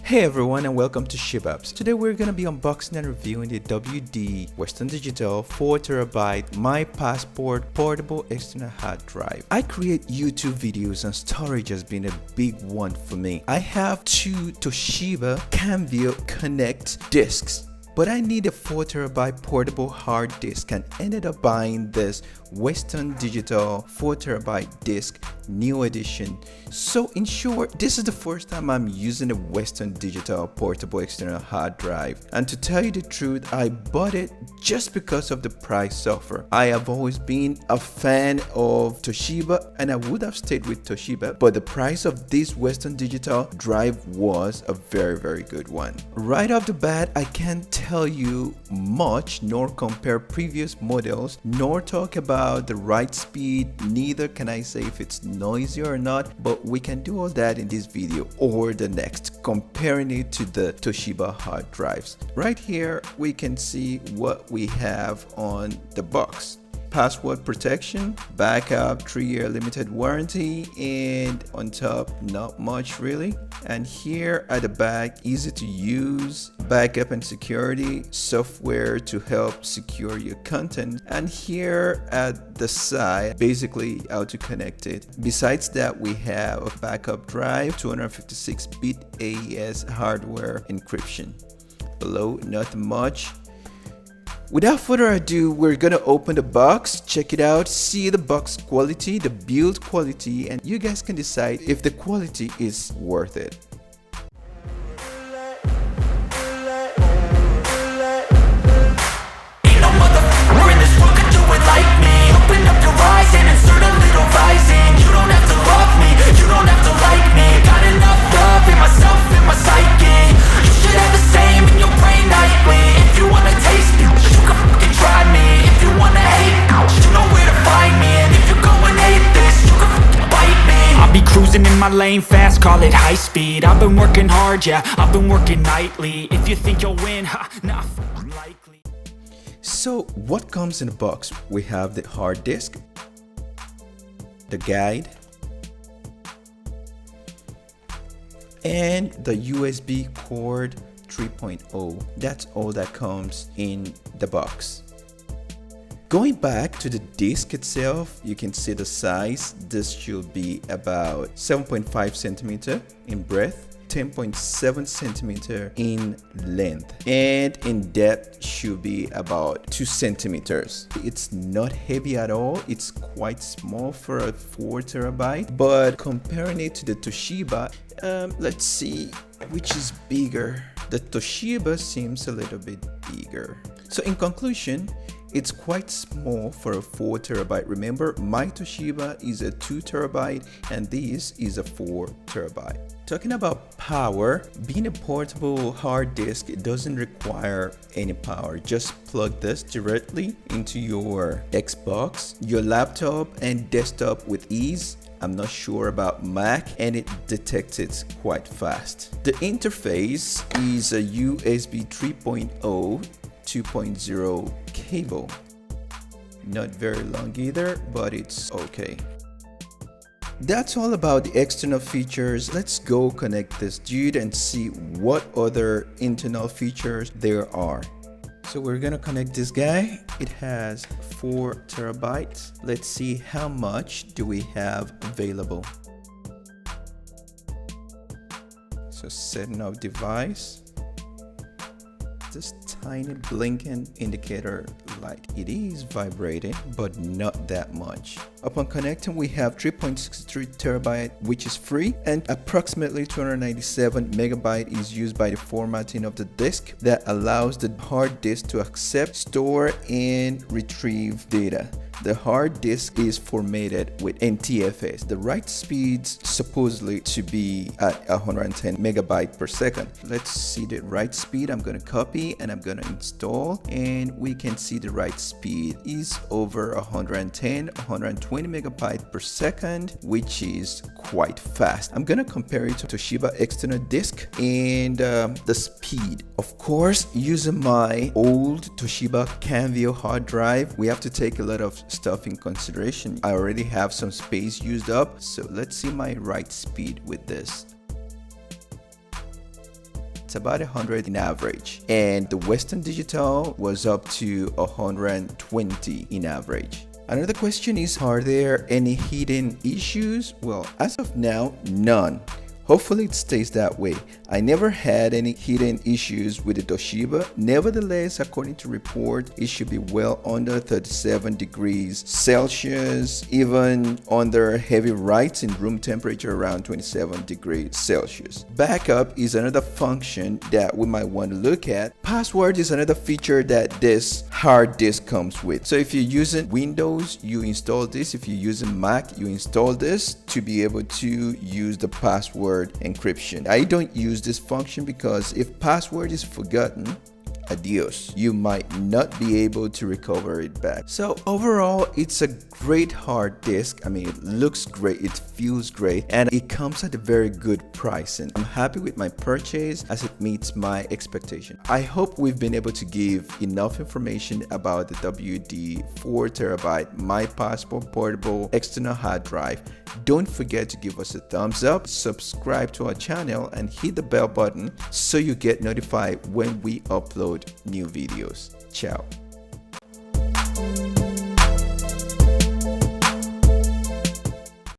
Hey everyone and welcome to ShibApps. Today we're going to be unboxing and reviewing the WD Western Digital 4TB My Passport portable external hard drive. I create YouTube videos and storage has been a big one for me. I have two Toshiba Camvio Connect discs, but I need a 4TB portable hard disk and ended up buying this Western Digital 4TB disk new edition. So in short, this is the first time I'm using a Western Digital portable external hard drive, and to tell you the truth, I bought it just because of the price offer. I have always been a fan of Toshiba and I would have stayed with Toshiba, but the price of this Western Digital drive was a very good one. Right off the bat, I can't tell you much nor compare previous models nor talk about the write speed, neither can I say if it's noisy or not, but we can do all that in this video or the next, comparing it to the Toshiba hard drives. Right here we can see what we have on the box. Password protection, backup, 3-year limited warranty, and on top not much really. And here at the back, easy to use, backup and security, software to help secure your content, and here at the side basically how to connect it. Besides that, we have a backup drive, 256-bit AES hardware encryption. Below, nothing much. Without further ado, we're gonna open the box, check it out, see the box quality, the build quality, and you guys can decide if the quality is worth it. Ain't no motherfucker in this world could do it like me. Open up your eyes and insert a little rising. You don't have to love me, you don't have to like me. Got enough love in myself, in my psyche. You should have the same in your brain nightly. If you wanna taste me, you can fucking try me. If you wanna hate, you know where to find me. And if you go and hate this, you can fucking bite me. I'll be cruising in my lane fast, call it high speed. I've been working hard, yeah, I've been working nightly. If you think you'll win, ha, nah, unlikely. So what comes in the box? We have the hard disk, the guide, and the USB cord 3.0. That's all that comes in the box. Going back to the disk itself, you can see the size. This should be about 7.5 centimeter in breadth, 10.7 centimeter in length, and in depth should be about 2 centimeters. It's not heavy at all. It's quite small for a 4TB, but comparing it to the Toshiba, let's see which is bigger. The Toshiba seems a little bit bigger. So in conclusion, it's quite small for a 4TB. Remember, my Toshiba is a 2TB and this is a 4TB. Talking about power, being a portable hard disk, it doesn't require any power. Just plug this directly into your Xbox, your laptop, and desktop with ease. I'm not sure about Mac, and it detects it quite fast. The interface is a USB 3.0 2.0 cable. Not very long either, but it's okay. That's all about the external features. Let's go connect this dude and see what other internal features there are. So we're gonna connect this guy. It has 4TB. Let's see how much do we have available. So setting up device. This tiny blinking indicator light. It is vibrating, but not that much. Upon connecting, we have 3.63TB, which is free, and approximately 297 MB is used by the formatting of the disk that allows the hard disk to accept, store, and retrieve data. The hard disk is formatted with NTFS. The write speeds supposedly to be at 110 MB per second. Let's see the write speed. I'm going to copy and I'm going to install, and we can see the write speed is over 110, 120 MB per second, which is quite fast. I'm going to compare it to Toshiba external disk and the speed. Of course, using my old Toshiba Camvio hard drive, we have to take a lot of stuff in consideration. I already have some space used up, so let's see my write speed with this. about 100 in average, and the Western Digital was up to 120 in average. Another question is, are there any hidden issues? Well, as of now, none. Hopefully it stays that way. I never had any hidden issues with the Toshiba. Nevertheless, according to report, it should be well under 37 degrees Celsius, even under heavy writes in room temperature around 27 degrees Celsius. Backup is another function that we might want to look at. Password is another feature that this hard disk comes with. So if you're using Windows, you install this. If you're using Mac, you install this to be able to use the password encryption. I don't use this function because if password is forgotten, adios, you might not be able to recover it back. So overall, it's a great hard disk. I mean, it looks great, it feels great, and it comes at a very good price, and I'm happy with my purchase as it meets my expectation. I hope we've been able to give enough information about the WD 4TB My Passport portable external hard drive. Don't forget to give us a thumbs up, subscribe to our channel, and hit the bell button so you get notified when we upload new videos. Ciao.